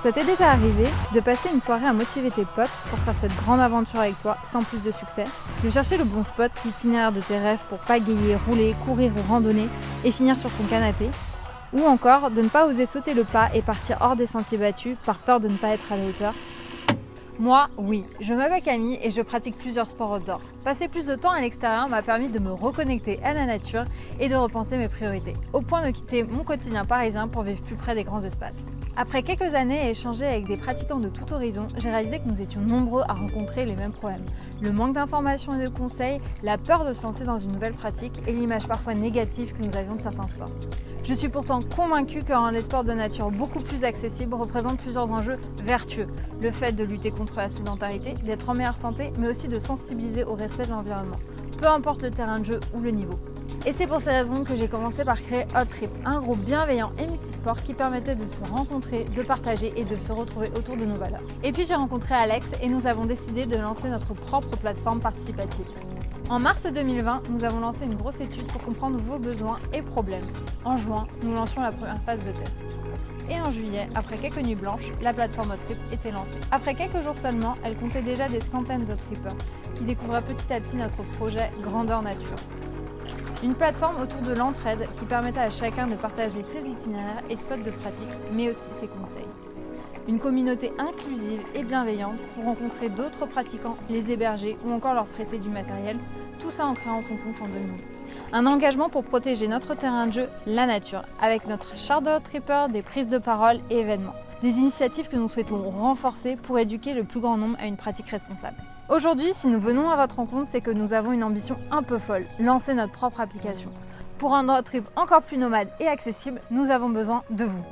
Ça t'est déjà arrivé de passer une soirée à motiver tes potes pour faire cette grande aventure avec toi sans plus de succès, de chercher le bon spot, l'itinéraire de tes rêves pour pagayer, rouler, courir ou randonner et finir sur ton canapé, ou encore de ne pas oser sauter le pas et partir hors des sentiers battus par peur de ne pas être à la hauteur? Moi, oui, je m'appelle Camille et je pratique plusieurs sports outdoor. Passer plus de temps à l'extérieur m'a permis de me reconnecter à la nature et de repenser mes priorités, au point de quitter mon quotidien parisien pour vivre plus près des grands espaces. Après quelques années à échanger avec des pratiquants de tout horizon, j'ai réalisé que nous étions nombreux à rencontrer les mêmes problèmes. Le manque d'informations et de conseils, la peur de se lancer dans une nouvelle pratique et l'image parfois négative que nous avions de certains sports. Je suis pourtant convaincue que rendre les sports de nature beaucoup plus accessibles représente plusieurs enjeux vertueux. Le fait de lutter contre la sédentarité, d'être en meilleure santé, mais aussi de sensibiliser au respect de l'environnement, peu importe le terrain de jeu ou le niveau. Et c'est pour ces raisons que j'ai commencé par créer Hot Trip, un groupe bienveillant et multisport qui permettait de se rencontrer, de partager et de se retrouver autour de nos valeurs. Et puis j'ai rencontré Alex et nous avons décidé de lancer notre propre plateforme participative. En mars 2020, nous avons lancé une grosse étude pour comprendre vos besoins et problèmes. En juin, nous lancions la première phase de test. Et en juillet, après quelques nuits blanches, la plateforme Hot Trip était lancée. Après quelques jours seulement, elle comptait déjà des centaines de trippers qui découvraient petit à petit notre projet Grandeur Nature. Une plateforme autour de l'entraide qui permettait à chacun de partager ses itinéraires et spots de pratique, mais aussi ses conseils. Une communauté inclusive et bienveillante pour rencontrer d'autres pratiquants, les héberger ou encore leur prêter du matériel, tout ça en créant son compte en 2 minutes. Un engagement pour protéger notre terrain de jeu, la nature, avec notre charte de Hot Tripper, des prises de parole et événements. Des initiatives que nous souhaitons renforcer pour éduquer le plus grand nombre à une pratique responsable. Aujourd'hui, si nous venons à votre rencontre, c'est que nous avons une ambition un peu folle, lancer notre propre application. Pour rendre Hot Trip encore plus nomade et accessible, nous avons besoin de vous.